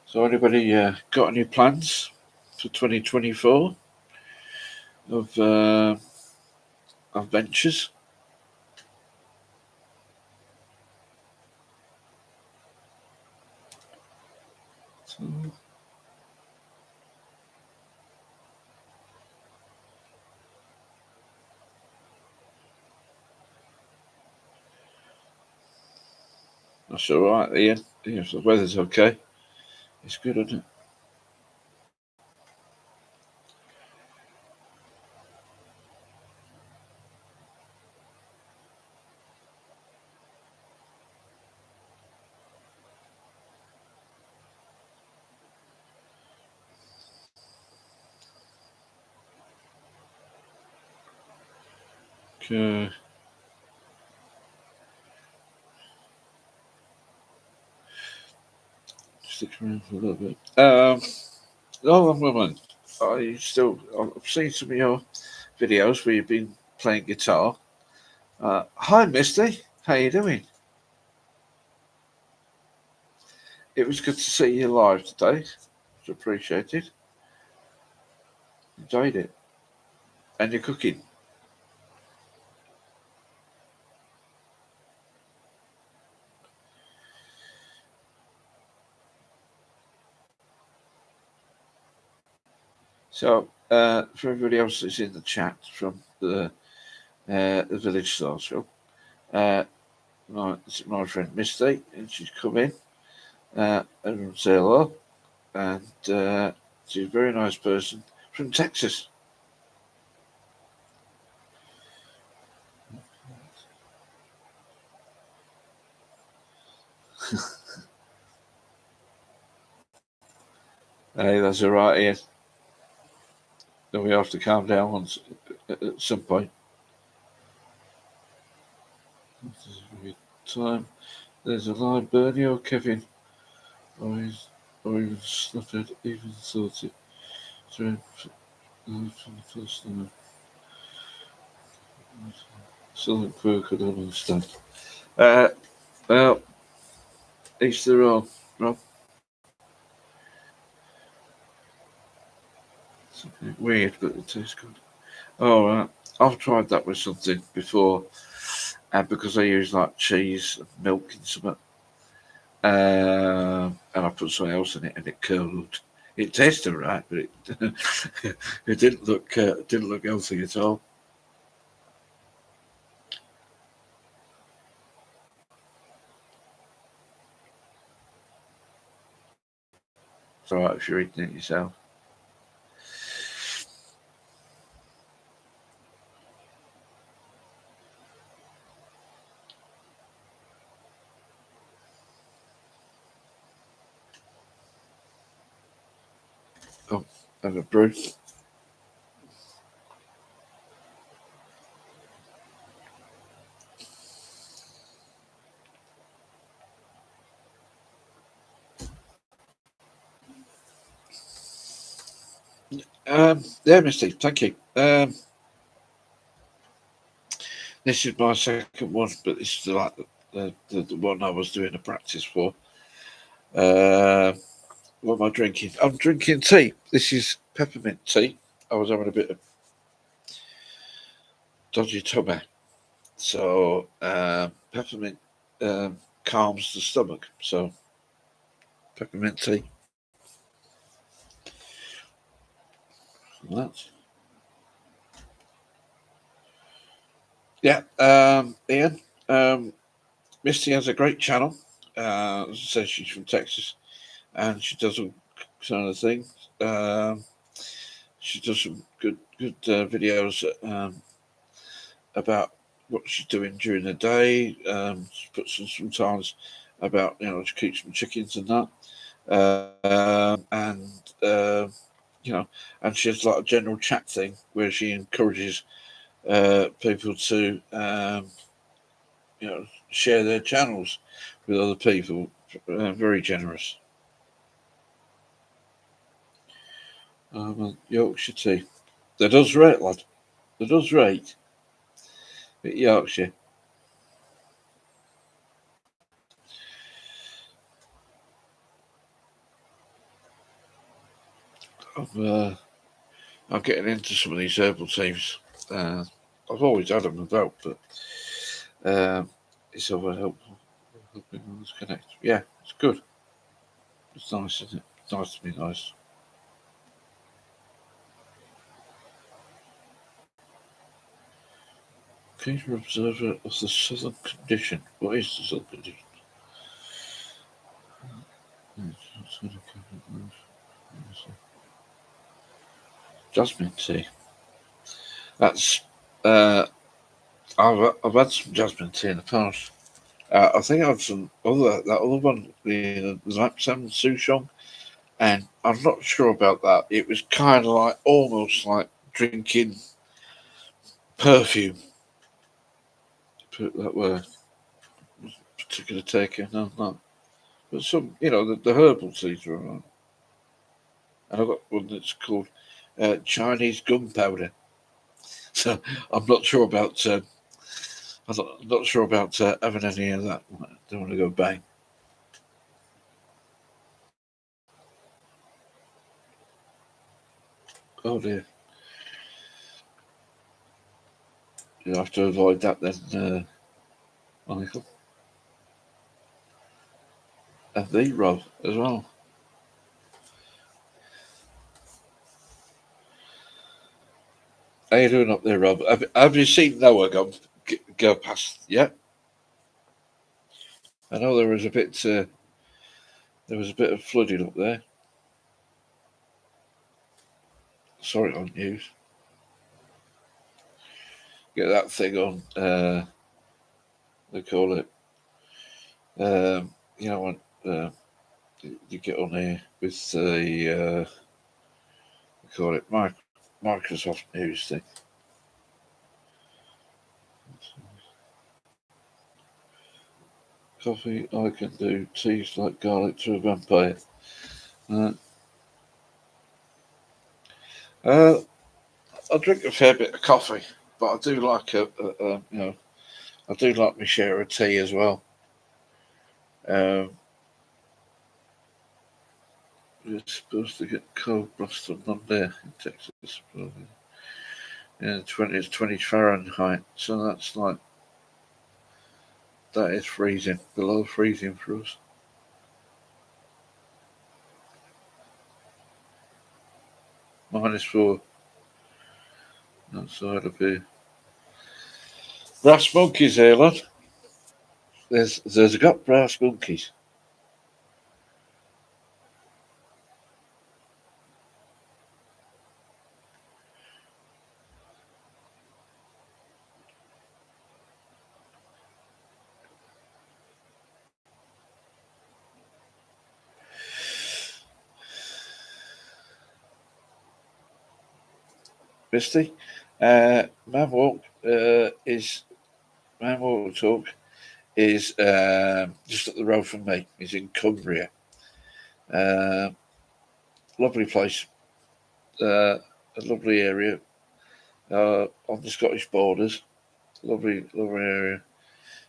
So, anybody got any plans for 2024 of ventures? So, That's all right, Ian. If the weather's okay, it's good, isn't it? Okay. Stick around for a little bit. Oh, woman. I've seen some of your videos where you've been playing guitar. Hi, Misty. How you doing? It was good to see you live today. It's appreciated. Enjoyed it. And you're cooking. So, for everybody else that's in the chat from the Village Star Show, my friend Misty, and she's come in. Everyone say hello. And she's a very nice person from Texas. Hey, that's all right, Ian. Then we have to calm down once at some point. Time. There's a line, Bernie or Kevin, or even Slufford, even thought it through from the first time. Southern Quirk, I don't understand. Well, each their own, Rob. It's a bit weird, but it tastes good. Oh, right. I've tried that with something before, and because I use like cheese and milk and something, and I put something else in it, and it curdled. It tasted right, but it it didn't look healthy at all. It's all right if you're eating it yourself. Oh, have a brew. Yeah, Misty, thank you. This is my second one, but this is like the one I was doing a practice for. Uh, what am I drinking? I'm drinking tea. This is peppermint tea. I was having a bit of dodgy tummy, so peppermint calms the stomach. So peppermint tea. That's yeah. Ian, Misty has a great channel. As I said, she's from Texas, and she does all kind of things. She does some good videos about what she's doing during the day. She puts in sometimes about she keeps some chickens and that, and you know, and she has like a general chat thing where she encourages people to share their channels with other people. Very generous. Yorkshire tea. That does rate, lad. That does rate. Yorkshire. I'm, I'm getting into some of these herbal teas. I've always had them about, but it's over helping others connect. Yeah, it's good. It's nice, isn't it? It's nice to be nice. Keen observer of the southern condition. What is the southern condition? Jasmine tea. That's I've had some jasmine tea in the past. I think I had some that other one, the Lapsang Souchong, and I'm not sure about that. It was kind of like almost like drinking perfume. Put that word. Particular taker, no, no. But some, the herbal teas are alright. And I've got one that's called Chinese gunpowder. So I'm not sure about. I'm not sure about having any of that. I don't want to go bang. Oh dear. You have to avoid that then, Michael. And the Rob as well. How you doing up there, Rob? Have you seen Noah go past yet? I know there was a bit. There was a bit of flooding up there. Sorry on news. Get that thing on. They call it. When you get on here with the they call it Microsoft News thing. Coffee, I can do teas like garlic to a vampire. Uh, I drink a fair bit of coffee, but I do like I do like my share of tea as well. Um, You're supposed to get cold frost on Monday in Texas. Yeah, 20 Fahrenheit. So that is freezing, below freezing for us. -4 outside of here. Brass monkeys here, lad. There's got brass monkeys. Misty. Man Walk Man Walk Talk is just up the road from me. He's in Cumbria. Uh, Lovely place. A lovely area on the Scottish borders. Lovely, lovely area.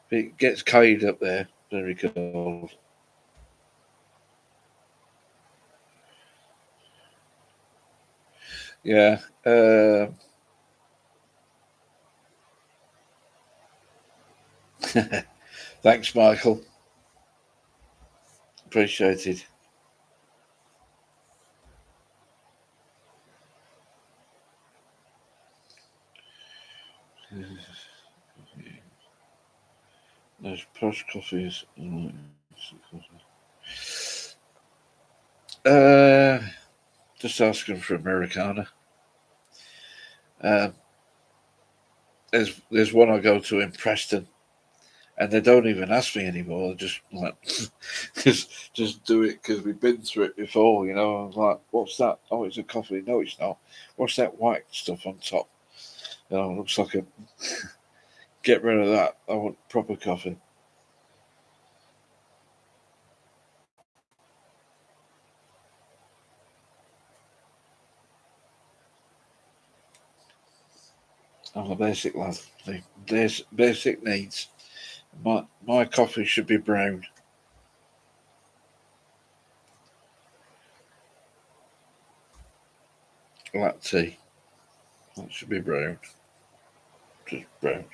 It gets carried up there. Very cold. Yeah. Thanks, Michael. Appreciated. There's posh coffees. Uh, just asking for Americana. Um, there's one I go to in Preston, and they don't even ask me anymore. They just like just do it because we've been through it before. I'm like, what's that? Oh, it's a coffee. No, it's not. What's that white stuff on top? Looks like a. Get rid of that. I want proper coffee. I'm a basic lad. There's basic needs. My coffee should be brown. Black tea. That should be brown. Just brown.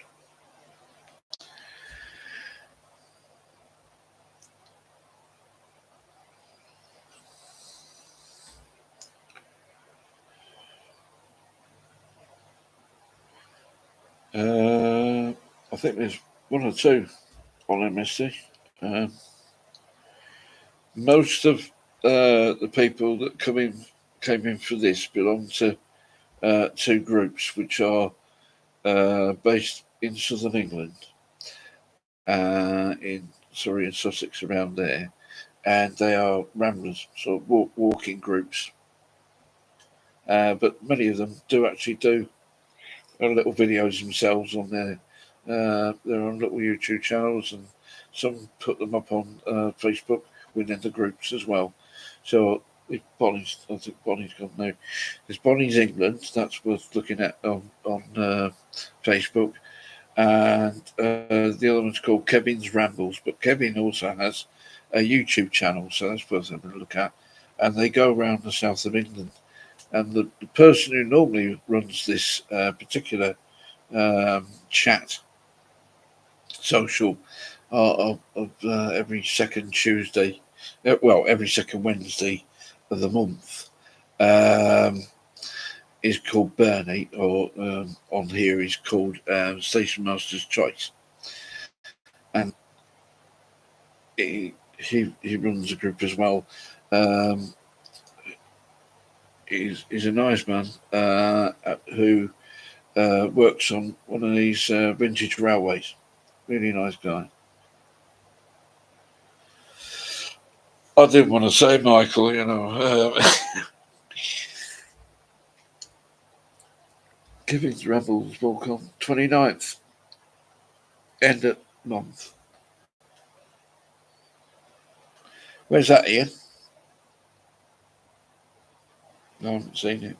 I think there's one or two on MSC. Most of the people that came in for this belong to two groups which are based in southern England, in Sussex around there, and they are ramblers, sort of walking groups. But many of them do actually do little videos themselves on their own little YouTube channels, and some put them up on Facebook within the groups as well. So if Bonnie's, I think Bonnie's gone now. There's Bonnie's England, that's worth looking at on Facebook, and the other one's called Kevin's Rambles. But Kevin also has a YouTube channel, so that's worth having a look at. And they go around the south of England. And the person who normally runs this particular chat social of every second Tuesday, every second Wednesday of the month, is called Bernie, or on here is called Station Master's Choice. And he runs a group as well. He's a nice man who works on one of these vintage railways. Really nice guy. I didn't want to say, Michael, Kevin's Rebels walk on 29th, end of month. Where's that, Ian? I haven't seen it.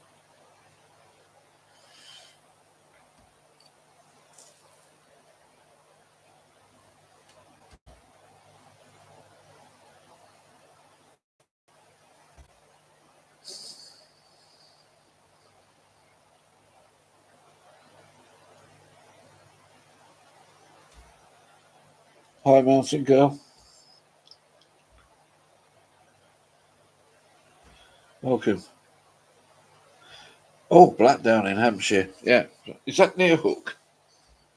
Hi, Mountain Girl. Welcome. Oh, Blackdown in Hampshire. Yeah. Is that near Hook?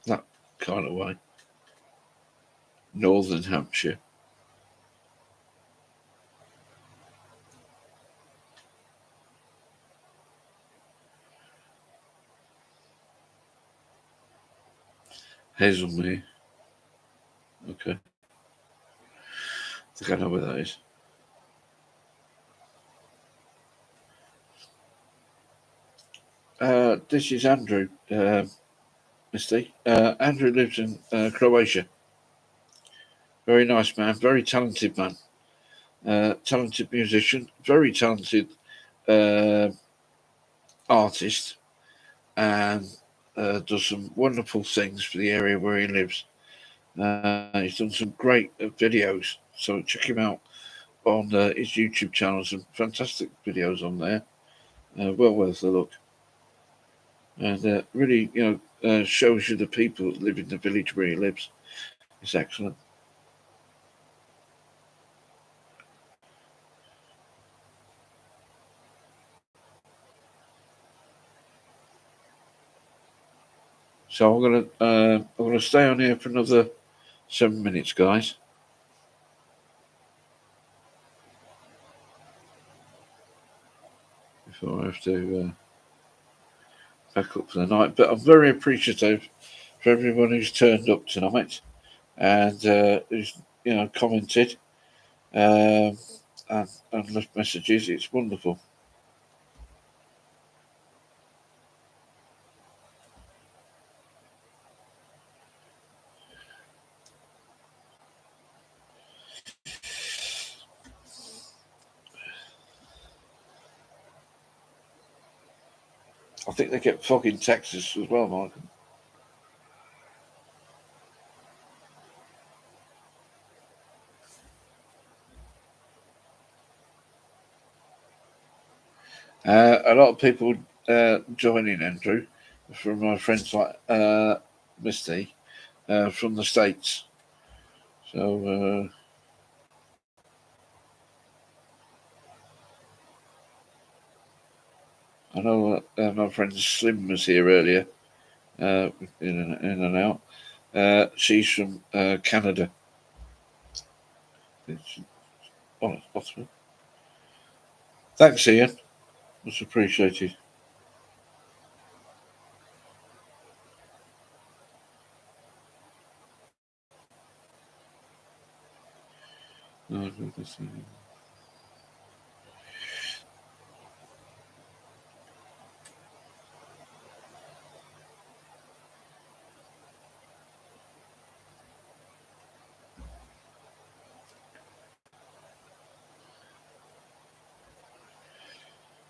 That kind of way. Northern Hampshire. Hazelmere. Okay. I think I know where that is. This is Andrew, Misty. Andrew lives in Croatia. Very nice man, very talented man. Talented musician, very talented artist, and does some wonderful things for the area where he lives. He's done some great videos, so check him out on his YouTube channel. Some fantastic videos on there, well worth a look. And really, shows you the people that live in the village where he lives. It's excellent. So I'm gonna stay on here for another 7 minutes, guys. Before I have to back up for the night. But I'm very appreciative for everyone who's turned up tonight and who's commented and left messages. It's wonderful. I think they get fog in Texas as well, Michael. A lot of people joining, Andrew, from my friends like Misty from the States. So I know my friend Slim was here earlier, in and out. She's from Canada. It's possible. Thanks, Ian. Much appreciated.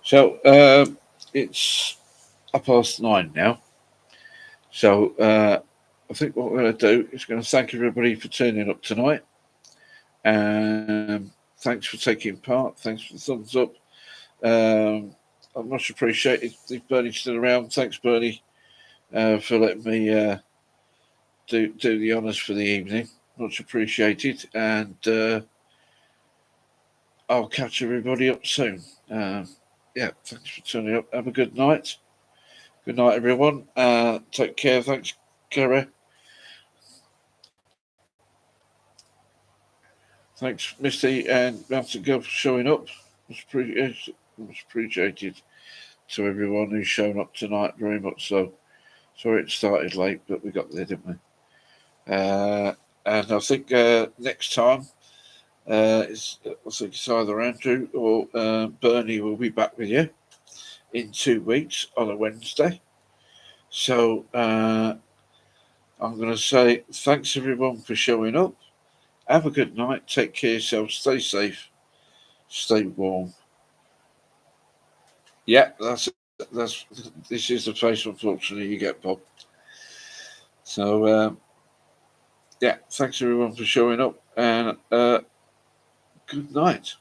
So it's 9:30 now. So I think what we're going to do is going to thank everybody for turning up tonight. Thanks for taking part. Thanks for the thumbs up. I much appreciate it. If Bernie's still around, thanks Bernie for letting me do the honours for the evening. Much appreciated, and I'll catch everybody up soon. Yeah, thanks for turning up. Have a good night. Good night, everyone. Take care. Thanks, Kara. Thanks, Misty and Mountain Girl, for showing up. Much appreciated to everyone who's shown up tonight. Very much so. Sorry it started late, but we got there, didn't we? And I think next time I think it's either Andrew or Bernie will be back with you in 2 weeks on a Wednesday. So I'm going to say thanks everyone for showing up. Have a good night. Take care of yourself. Stay safe. Stay warm. Yeah, that's this is the face. Unfortunately, you get, Bob. So yeah, thanks everyone for showing up, and good night.